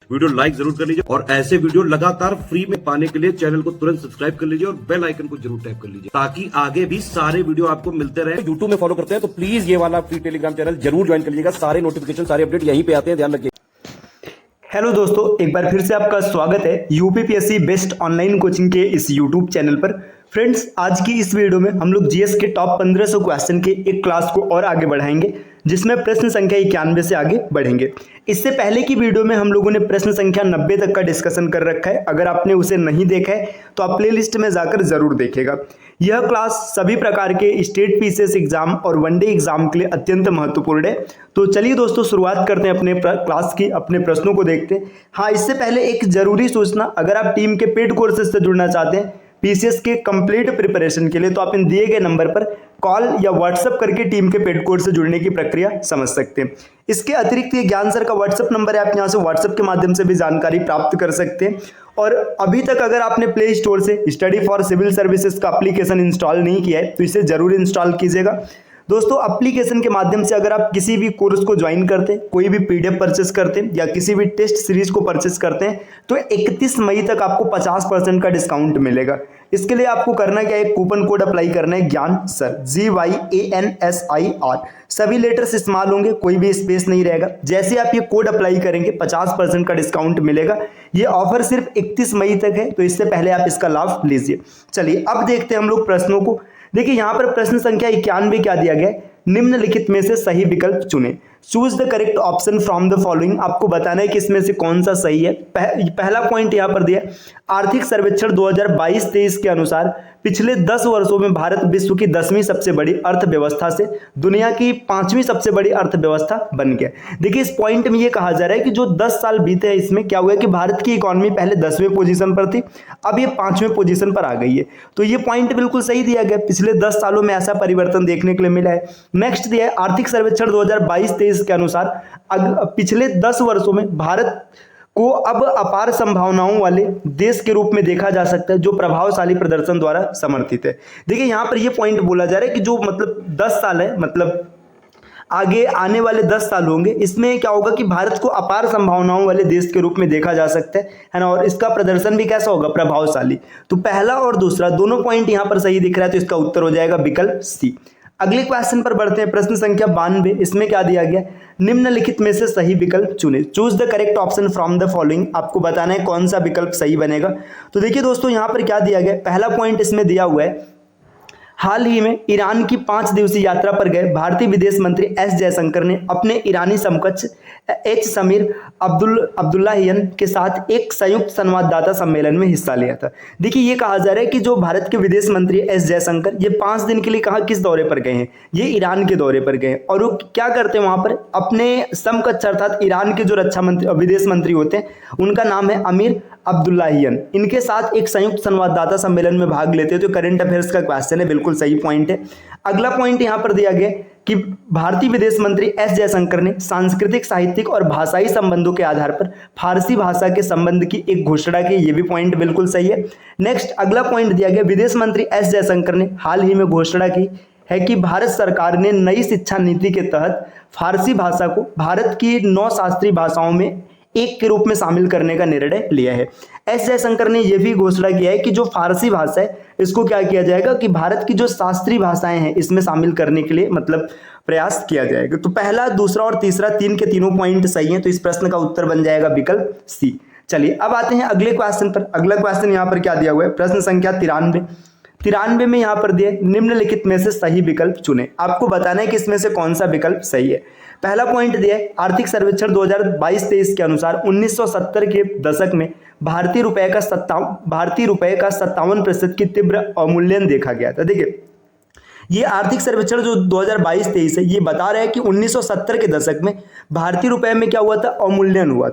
Video like जरूर कर लीजिए और ऐसे वीडियो लगातार फ्री में पाने के लिए चैनल को तुरंत सब्सक्राइब कर लीजिए और बेल आइकन को जरूर टैप कर लीजिए ताकि आगे भी सारे वीडियो आपको मिलते रहे। यूट्यूब में फॉलो करते हैं तो प्लीज ये वाला फ्री टेलीग्राम चैनल जरूर ज्वाइन कर लीजिएगा। सारे नोटिफिकेशन सारे अपडेट यहीं पे आते हैं, ध्यान रखिए। हेलो दोस्तों, एक बार फिर से आपका स्वागत है यूपीपीएससी बेस्ट ऑनलाइन कोचिंग के इस यूट्यूब चैनल पर। फ्रेंड्स, आज की इस वीडियो में हम लोग जीएस के टॉप 1500 क्वेश्चन के एक क्लास को और आगे बढ़ाएंगे, जिसमें प्रश्न संख्या 91 से आगे बढ़ेंगे। इससे पहले की वीडियो में हम लोगों ने प्रश्न संख्या 90 तक का डिस्कशन कर रखा है। अगर आपने उसे नहीं देखा है तो आप प्ले लिस्ट में जाकर जरूर देखेगा। यह क्लास सभी प्रकार के स्टेट पीसीएस एग्जाम और वनडे एग्जाम के लिए अत्यंत महत्वपूर्ण है। तो चलिए दोस्तों, शुरुआत करते हैं अपने क्लास की, अपने प्रश्नों को देखते हैं। हाँ, इससे पहले एक जरूरी सूचना, अगर आप टीम के पेड कोर्सेज से जुड़ना चाहते हैं पीसीएस के कंप्लीट प्रिपरेशन के लिए, तो आप इन दिए गए नंबर पर कॉल या व्हाट्सएप करके टीम के पेड कोर्स से जुड़ने की प्रक्रिया समझ सकते हैं। इसके अतिरिक्त ये ज्ञान सर का व्हाट्सएप नंबर है, आप यहाँ से व्हाट्सएप के माध्यम से भी जानकारी प्राप्त कर सकते हैं। और अभी तक अगर आपने प्ले स्टोर से स्टडी फॉर सिविल सर्विसेज का एप्लीकेशन इंस्टॉल नहीं किया है तो इसे जरूर इंस्टॉल कीजिएगा। दोस्तों, एप्लीकेशन के माध्यम से अगर आप किसी भी कोर्स को ज्वाइन करते हैं, कोई भी पीडीएफ परचेस करते हैं या किसी भी टेस्ट सीरीज को परचेस करते हैं तो 31 मई तक आपको 50% का डिस्काउंट मिलेगा। इसके लिए आपको करना क्या है, एक कूपन कोड अप्लाई करना है, ज्ञान सर, GYANSIR। सभी लेटर्स इस्तेमाल होंगे, कोई भी स्पेस नहीं रहेगा। जैसे आप ये कोड अप्लाई करेंगे 50% का डिस्काउंट मिलेगा। ये ऑफर सिर्फ 31 मई तक है, तो इससे पहले आप इसका लाभ लीजिए। चलिए अब देखते हैं हम लोग प्रश्नों को। देखिए यहाँ पर प्रश्न संख्या 91 क्या दिया गया है, निम्नलिखित में से सही विकल्प चुनें। Choose the correct option from the following. आपको बताना है कि इसमें से कौन सा सही है। पहला पॉइंट यहाँ पर दिया, आर्थिक सर्वेक्षण 2022-23 के अनुसार पिछले 10 वर्षों में भारत विश्व की 10वीं सबसे बड़ी अर्थव्यवस्था से दुनिया की 5वीं सबसे बड़ी अर्थव्यवस्था बन गया। देखिए इस पॉइंट में ये कहा जा रहा है कि जो 10 साल बीते हैं, इसमें क्या हुआ है कि भारत की इकोनॉमी पहले 10वें पोजीशन पर थी, अब ये 5वें पोजीशन पर आ गई है। तो ये पॉइंट बिल्कुल सही दिया गया, पिछले 10 सालों में ऐसा परिवर्तन देखने के लिए मिला है। नेक्स्ट दिया है, आर्थिक सर्वेक्षण 2022-23 के अनुसार पिछले 10 वर्षों में भारत को अब अपार संभावनाओं वाले देश के रूप में देखा जा सकता है, जो प्रभावशाली प्रदर्शन द्वारा समर्थित है। देखिए यहाँ पर यह पॉइंट बोला जा रहा है कि जो मतलब 10 साल है, मतलब आगे आने वाले 10 साल होंगे, इसमें क्या होगा कि भारत को अपार संभावनाओं वाले देश के रूप में देखा जा सकता है ना। और इसका प्रदर्शन भी कैसा होगा, प्रभावशाली। तो पहला और दूसरा दोनों पॉइंट यहाँ पर सही दिख रहा है, तो इसका उत्तर हो जाएगा विकल्प सी। अगले क्वेश्चन पर बढ़ते हैं, प्रश्न संख्या 92। इसमें क्या दिया गया, निम्नलिखित में से सही विकल्प चुनें। Choose the correct option from the following. आपको बताना है कौन सा विकल्प सही बनेगा। तो देखिए दोस्तों, यहाँ पर क्या दिया गया, पहला पॉइंट इसमें दिया हुआ है, हाल ही में ईरान की 5 दिवसीय यात्रा पर गए भारतीय विदेश मंत्री एस जयशंकर ने अपने ईरानी समकक्ष एच समीर अब्दुल्लाहियन के साथ एक संयुक्त संवाददाता सम्मेलन में हिस्सा लिया था। देखिए ये कहा जा रहा है कि जो भारत के विदेश मंत्री एस जयशंकर ये 5 दिन के लिए कहाँ किस दौरे पर गए हैं, ये ईरान के दौरे पर गए हैं। और वो क्या करते हैं वहां पर, अपने समकक्ष अर्थात ईरान के जो रक्षा मंत्री विदेश मंत्री होते हैं, उनका नाम है अमीर अब्दुल्लाहियन, इनके साथ एक संयुक्त संवाददाता सम्मेलन में भाग लेते हैं। तो करंट अफेयर्स का क्वेश्चन है, बिल्कुल सही पॉइंट है। अगला पॉइंट यहां पर दिया गया कि भारतीय विदेश मंत्री एस जयशंकर ने सांस्कृतिक, साहित्यिक और भाषाई संबंधों के आधार पर फारसी भाषा के संबंध की एक घोषणा की, ये भी पॉइंट बिल्कुल सही है। नेक्स्ट अगला पॉइंट दिया गया, विदेश मंत्री एस जयशंकर ने हाल ही में घोषणा की है कि भारत सरकार ने नई शिक्षा नीति के तहत फारसी भाषा को भारत की 9 शास्त्रीय भाषाओं में एक के रूप में शामिल करने का निर्णय लिया है। एस जयशंकर ने यह भी घोषणा किया है कि जो फारसी भाषा है इसको क्या किया जाएगा कि भारत की जो शास्त्रीय भाषाएं हैं इसमें शामिल करने के लिए मतलब प्रयास किया जाएगा। तो पहला, दूसरा और तीसरा, तीन के तीनों पॉइंट सही हैं, तो इस प्रश्न का उत्तर बन जाएगा विकल्प सी। चलिए अब आते हैं अगले क्वेश्चन पर। अगला क्वेश्चन यहाँ पर क्या दिया हुआ है, प्रश्न संख्या 93 में यहाँ पर दिए, निम्नलिखित में से सही विकल्प चुने। आपको बताना है कि इसमें से कौन सा विकल्प सही है। पहला पॉइंट दिया है, आर्थिक सर्वेक्षण 2022-23 के अनुसार 1970 के दशक में भारतीय रुपए का 57% की तीव्र अवमूल्यन देखा गया था। देखिए ये आर्थिक सर्वेक्षण जो 2022-23 है, ये बता रहा है कि 1970 के दशक में भारतीय रुपए में क्या हुआ था, अवमूल्यन हुआ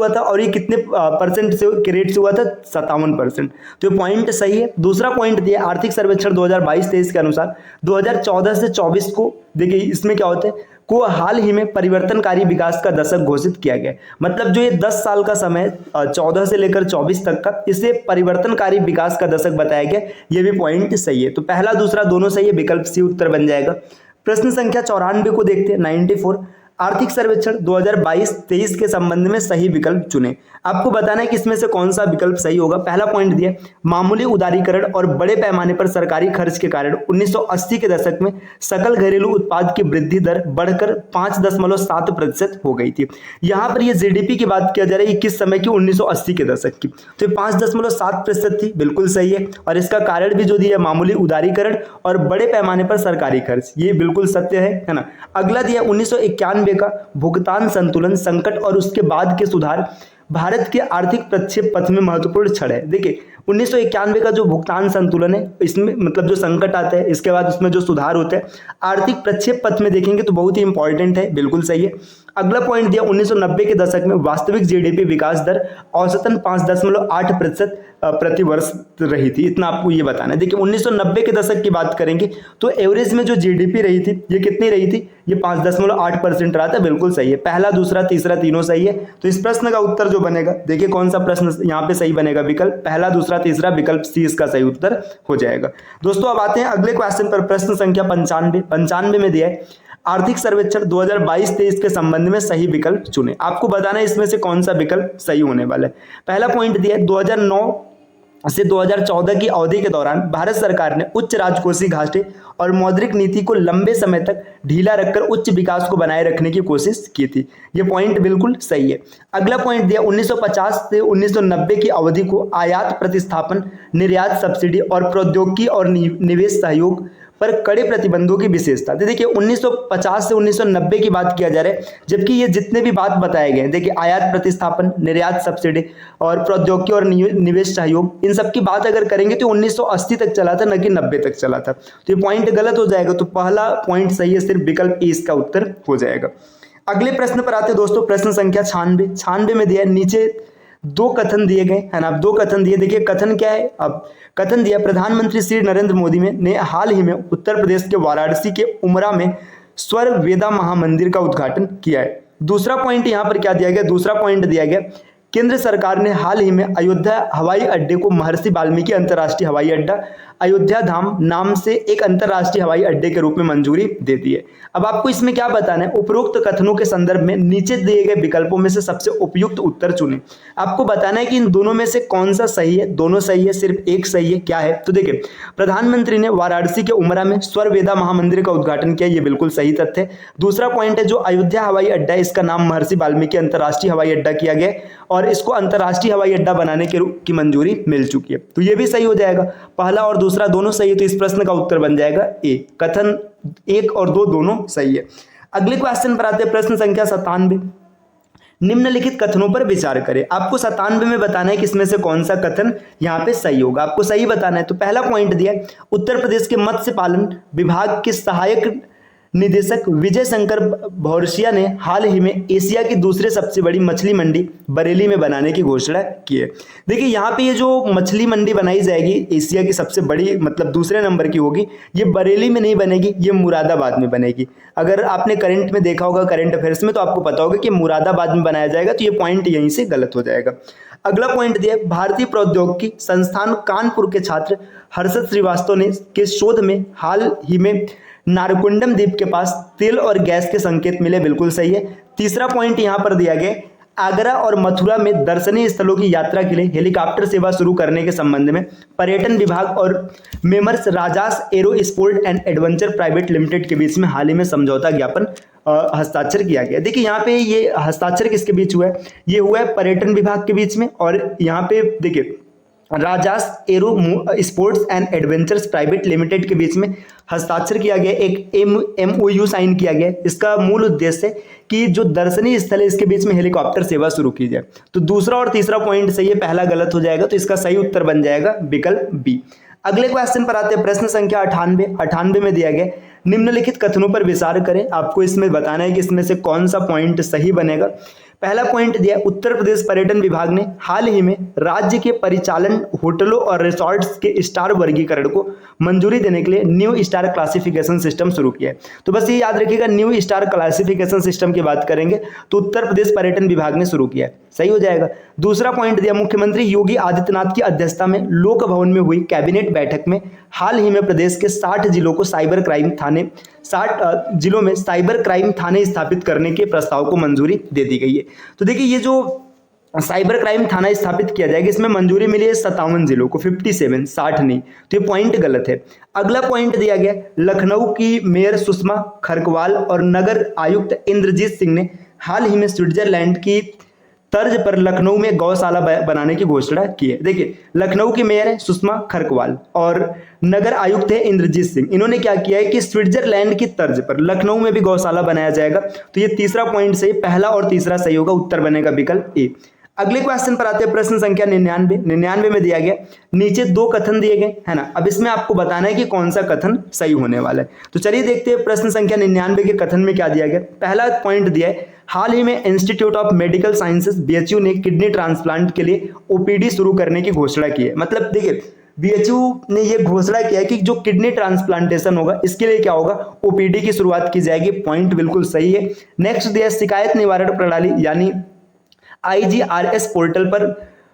था। और ये कितने परसेंट से के रेट से हुआ था, 57%। तो ये पॉइंट सही है। दूसरा पॉइंट दिया, आर्थिक सर्वेक्षण 2022-23 के अनुसार 2014 से 24 को, देखिए इसमें क्या होता है, को हाल ही में परिवर्तनकारी विकास का दशक घोषित किया गया। मतलब जो ये 10 साल का समय 14 से लेकर 24 तक का, इसे परिवर्तनकारी विकास का दशक बताया गया। ये भी पॉइंट सही है। तो पहला दूसरा दोनों सही है, विकल्प सी उत्तर बन जाएगा। प्रश्न संख्या 94 को देखते हैं, 94। आर्थिक सर्वेक्षण 2022-23 के संबंध में सही विकल्प चुने। आपको बताना है कि इसमें से कौन सा विकल्प सही होगा। पहला पॉइंट दिया, मामूली उदारीकरण और बड़े पैमाने पर सरकारी खर्च के कारण 1980 के दशक में सकल घरेलू उत्पाद की वृद्धि दर बढ़कर 5.7% हो गई थी। यहां पर ये जीडीपी की बात किया जा रहा है, किस समय की, 1980 के दशक की, तो 5.7% थी, बिल्कुल सही है। और इसका कारण भी जो दिया, मामूली उदारीकरण और बड़े पैमाने पर सरकारी खर्च, ये बिल्कुल सत्य है ना। अगला दिया 1991 का भुगतान संतुलन संकट और उसके बाद के सुधार भारत के आर्थिक प्रक्षेप पथ में महत्वपूर्ण क्षण है। देखिए 1991 का जो भुगतान संतुलन है, इसमें मतलब जो संकट आता है, इसके बाद उसमें जो सुधार होते हैं आर्थिक प्रक्षेप पथ में देखेंगे तो बहुत ही इंपॉर्टेंट है, बिल्कुल सही है। अगला पॉइंट दिया 1990 के दशक में वास्तविक जीडीपी विकास दर औसतन 5.8% प्रति वर्ष रही थी। इतना आपको ये बताना है। देखिए 1990 के दशक की बात करेंगे तो एवरेज में जो जीडीपी रही थी ये कितनी रही थी, ये 5.8% रहा था, बिल्कुल सही है। पहला, दूसरा, तीसरा तीनों सही है। तो इस प्रश्न का उत्तर जो बनेगा, देखिए कौन सा प्रश्न यहाँ पे सही बनेगा, विकल्प पहला, दूसरा, तीसरा, विकल्प सी इसका सही उत्तर हो जाएगा। दोस्तों अब आते हैं अगले क्वेश्चन पर। प्रश्न संख्या 95 में दिया है, आर्थिक सर्वेक्षण 2022-23 के संबंध में सही विकल्प चुने। आपको बताना है इसमें से कौन सा विकल्प सही होने वाला है। पहला पॉइंट दिया है, 2009 से 2014 की अवधि के दौरान भारत सरकार ने उच्च राजकोषीय घाटे और मौद्रिक नीति को लंबे समय तक ढीला रखकर उच्च विकास को बनाए रखने की कोशिश की थी। यह पॉइंट बिल्कुल सही है। अगला पॉइंट दिया 1950 से 1990 की अवधि को आयात प्रतिस्थापन, निर्यात सब्सिडी और प्रौद्योगिकी और निवेश सहयोग पर कड़े प्रतिबंधों की विशेषता। देखिए 1950 से 1990 की बात किया जा रहा है, जबकि ये जितने भी बात बताए गए, देखिए आयात प्रतिस्थापन, निर्यात सब्सिडी और प्रौद्योगिकी और निवेश सहयोग, इन सब की बात अगर करेंगे तो 1980 तक चला था, न कि 90 तक चला था। तो ये पॉइंट गलत हो जाएगा। तो पहला पॉइंट सही है, सिर्फ विकल्प ए इसका उत्तर हो जाएगा। अगले प्रश्न पर आते दोस्तों। प्रश्न संख्या 96 में दिया है, नीचे दो कथन दिए गए है ना। अब दो कथन दिए, देखिए कथन क्या है। अब कथन दिया, प्रधानमंत्री श्री नरेंद्र मोदी ने हाल ही में उत्तर प्रदेश के वाराणसी के उमरा में स्वर वेदा महामंदिर का उद्घाटन किया है। दूसरा पॉइंट यहाँ पर क्या दिया गया, दूसरा पॉइंट दिया गया, केंद्र सरकार ने हाल ही में अयोध्या हवाई अड्डे को महर्षि वाल्मीकि अंतर्राष्ट्रीय हवाई अड्डा अयोध्या धाम नाम से एक अंतर्राष्ट्रीय हवाई अड्डे के रूप में मंजूरी दे दी है। अब आपको इसमें क्या बताना है, उपरोक्त कथनों के संदर्भ में नीचे दिए गए विकल्पों में से सबसे उपयुक्त उत्तर चुनें। आपको बताना है कि इन दोनों में से कौन सा सही है। दोनों सही है, सिर्फ एक सही है। क्या है, तो देखिए प्रधानमंत्री ने वाराणसी के उमरा में स्वर वेदा महामंदिर का उद्घाटन किया, ये बिल्कुल सही तथ्य है। दूसरा पॉइंट है, जो अयोध्या हवाई अड्डा है इसका नाम महर्षि वाल्मीकि अंतर्राष्ट्रीय हवाई अड्डा किया गया और इसको अंतर्राष्ट्रीय हवाई अड्डा बनाने की मंजूरी मिल चुकी है। तो ये भी सही हो जाएगा। पहला और दूसरा दोनों सही है, तो इस प्रश्न का उत्तर बन जाएगा ए। कथन 1 और 2 दोनों सही है। अगले क्वेश्चन पर आते हैं। प्रश्न संख्या 97, निम्नलिखित कथनों पर विचार करें। आपको 97 में बताना है कि इसमें से कौन सा कथन यहाँ पे सही होगा। आपको सही बताना है। तो पहला पॉइंट दिया, उत्तर प्रदेश के मत्स्य पालन विभाग के सहायक निदेशक विजय शंकर भौरसिया ने हाल ही में एशिया की दूसरे सबसे बड़ी मछली मंडी बरेली में बनाने की घोषणा की है। देखिए यहाँ पे ये जो मछली मंडी बनाई जाएगी एशिया की सबसे बड़ी, मतलब दूसरे नंबर की होगी, ये बरेली में नहीं बनेगी, ये मुरादाबाद में बनेगी। अगर आपने करंट में देखा होगा, करंट अफेयर्स में, तो आपको पता होगा कि मुरादाबाद में बनाया जाएगा। तो ये पॉइंट यहीं से गलत हो जाएगा। अगला पॉइंट दिया, भारतीय प्रौद्योगिकी संस्थान कानपुर के छात्र हर्षद श्रीवास्तव ने के शोध में हाल ही में नारकुंडम द्वीप के पास तेल और गैस के संकेत मिले, बिल्कुल सही है। तीसरा पॉइंट यहां पर दिया गया, आगरा और मथुरा में दर्शनीय स्थलों की यात्रा के लिए हेलीकॉप्टर सेवा शुरू करने के संबंध में पर्यटन विभाग और Messrs Rajas Aero Sport and Adventure Private Limited के बीच में हाल ही में समझौता ज्ञापन हस्ताक्षर किया गया। देखिए यहाँ पे ये हस्ताक्षर किसके बीच हुआ है, ये हुआ है पर्यटन विभाग के बीच में, और यहाँ पे देखिए rajas aero sports and adventures private Limited के बीच में हस्ताक्षर किया गया, एक MOU साइन किया गया। इसका मूल उद्देश्य है कि जो दर्शनीय स्थल है इसके बीच में हेलीकॉप्टर सेवा शुरू की जाए। तो दूसरा और तीसरा पॉइंट सही है, पहला गलत हो जाएगा। तो इसका सही उत्तर बन जाएगा विकल्प बी। अगले क्वेश्चन पर आते हैं। प्रश्न संख्या 98 में दिया गया, निम्नलिखित कथनों पर विचार करें। आपको इसमें बताना है कि इसमें से कौन सा पॉइंट सही बनेगा। पहला पॉइंट दिया, उत्तर प्रदेश पर्यटन विभाग ने हाल ही में राज्य के परिचालन होटलों और रिसोर्ट्स के स्टार वर्गीकरण को मंजूरी देने के लिए न्यू स्टार क्लासिफिकेशन सिस्टम शुरू किया है। तो बस ये याद रखिएगा, न्यू स्टार क्लासिफिकेशन सिस्टम की बात करेंगे तो उत्तर प्रदेश पर्यटन विभाग ने शुरू किया है। सही हो जाएगा। दूसरा पॉइंट दिया, मुख्यमंत्री योगी आदित्यनाथ की अध्यक्षता में लोक भवन में हुई कैबिनेट बैठक में हाल ही में प्रदेश के 60 जिलों को साइबर क्राइम थाने 60 जिलों में साइबर क्राइम थाने स्थापित करने के प्रस्ताव को मंजूरी दे दी गई है। तो देखिए ये जो साइबर क्राइम थाना स्थापित किया जाएगा इसमें मंजूरी मिली है 57 जिलों को, 57, 60 नहीं, तो ये पॉइंट गलत है। अगला पॉइंट दिया गया, लखनऊ की मेयर सुषमा खरकवाल और नगर आयुक्त इंद्रजीत सिंह ने हाल ही में स्विट्जरलैंड की तर्ज पर लखनऊ में गौशाला बनाने की घोषणा की है। देखिए लखनऊ की मेयर है सुषमा खरकवाल और नगर आयुक्त है इंद्रजीत सिंह। इन्होंने क्या किया है कि स्विट्जरलैंड की तर्ज पर लखनऊ में भी गौशाला बनाया जाएगा। तो ये तीसरा पॉइंट सही, पहला और तीसरा सही होगा, उत्तर बनेगा विकल्प ए। अगले क्वेश्चन पर आते हैं, प्रश्न संख्या 99 में दिया गया, नीचे दो कथन दिए गए है ना। अब इसमें आपको बताना है कि कौन सा कथन सही होने वाला है। तो चलिए देखते हैं प्रश्न संख्या 99 के कथन में क्या दिया गया। पहला पॉइंट दिया है, हाल ही में institute of medical sciences BHU ने किडनी ट्रांसप्लांट के लिए ओपीडी शुरू करने की घोषणा की है। मतलब देखिए बीएचयू ने यह घोषणा किया है कि जो किडनी ट्रांसप्लांटेशन होगा इसके लिए क्या होगा, ओपीडी की शुरुआत की जाएगी। पॉइंट बिल्कुल सही है। नेक्स्ट दिया, शिकायत निवारण प्रणाली यानी IGRS पोर्टल पर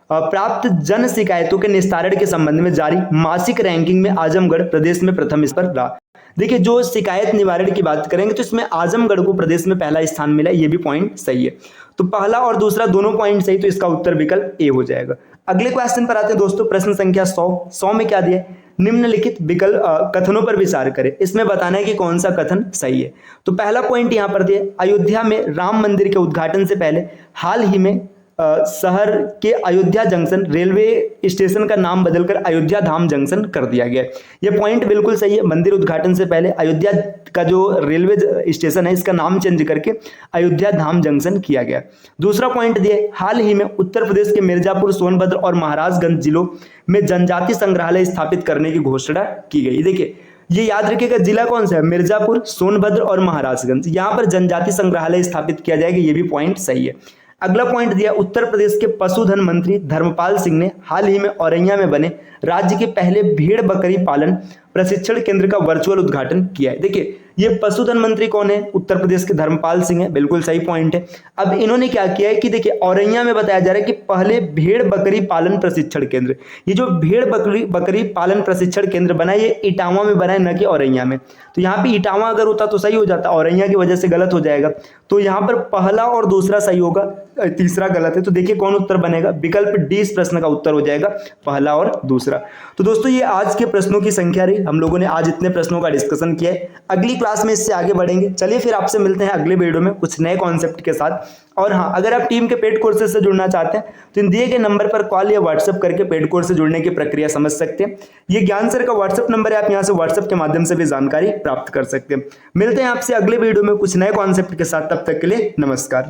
प्राप्त जन शिकायतों के निस्तारण के संबंध में जारी मासिक रैंकिंग में आजमगढ़ प्रदेश में प्रथम स्थान पर रहा। देखिए जो शिकायत निवारण की बात करेंगे तो इसमें आजमगढ़ को प्रदेश में पहला स्थान मिला, ये भी पॉइंट सही है। तो पहला और दूसरा दोनों पॉइंट सही, तो इसका उत्तर विकल्प ए हो जाएगा। अगले क्वेश्चन पर आते हैं दोस्तों, प्रश्न संख्या 100 में क्या दिया, निम्नलिखित विकल्प कथनों पर विचार करें, इसमें बताना है कि कौन सा कथन सही है। तो पहला पॉइंट यहां पर दिया, अयोध्या में राम मंदिर के उद्घाटन से पहले हाल ही में शहर के अयोध्या जंक्शन रेलवे स्टेशन का नाम बदलकर अयोध्या धाम जंक्शन कर दिया गया। यह पॉइंट बिल्कुल सही है। मंदिर उद्घाटन से पहले अयोध्या का जो रेलवे स्टेशन है इसका नाम चेंज करके अयोध्या धाम जंक्शन किया गया। दूसरा पॉइंट दिया, हाल ही में उत्तर प्रदेश के मिर्जापुर, सोनभद्र और महाराजगंज जिलों में जनजाति संग्रहालय स्थापित करने की घोषणा की गई। देखिए ये याद रखिएगा, जिला कौन सा है, मिर्जापुर, सोनभद्र और महाराजगंज, यहां पर जनजाति संग्रहालय स्थापित किया जाएगा, ये भी पॉइंट सही है। अगला पॉइंट दिया, उत्तर प्रदेश के पशुधन मंत्री धर्मपाल सिंह ने हाल ही में औरैया में बने राज्य के पहले भेड़ बकरी पालन प्रशिक्षण केंद्र का वर्चुअल उद्घाटन किया है। देखिए ये पशुधन मंत्री कौन है, उत्तर प्रदेश के धर्मपाल सिंह है, बिल्कुल सही पॉइंट है। अब इन्होंने क्या किया है कि देखिए औरैया में बताया जा रहा है कि पहले भेड़ बकरी पालन प्रशिक्षण केंद्र, ये जो भेड़ बकरी पालन प्रशिक्षण केंद्र बना है ये इटावा में बना है, न कि औरैया में। तो यहाँ पे इटावा अगर होता तो सही हो जाता, औरैया की वजह से गलत हो जाएगा। तो यहाँ पर पहला और दूसरा सही होगा, तीसरा गलत है। तो देखिए कौन उत्तर बनेगा, विकल्प डी इस प्रश्न का उत्तर हो जाएगा, पहला और दूसरा। तो दोस्तों ये आज के प्रश्नों की संख्या रही, हम लोगों ने आज इतने प्रश्नों का डिस्कशन किया है। अगली क्लास में इससे आगे बढ़ेंगे। चलिए फिर आपसे मिलते हैं अगले वीडियो में कुछ नए कॉन्सेप्ट के साथ। और हाँ, अगर आप टीम के पेड कोर्सेज से जुड़ना चाहते हैं तो इन दिए गए नंबर पर कॉल या व्हाट्सएप करके पेड कोर्स से जुड़ने की प्रक्रिया समझ सकते हैं। ये ज्ञान सर का व्हाट्सएप नंबर है, आप यहाँ से व्हाट्सएप के माध्यम से भी जानकारी प्राप्त कर सकते हैं। मिलते हैं आपसे अगले वीडियो में कुछ नए कॉन्सेप्ट के साथ, तब तक के लिए नमस्कार।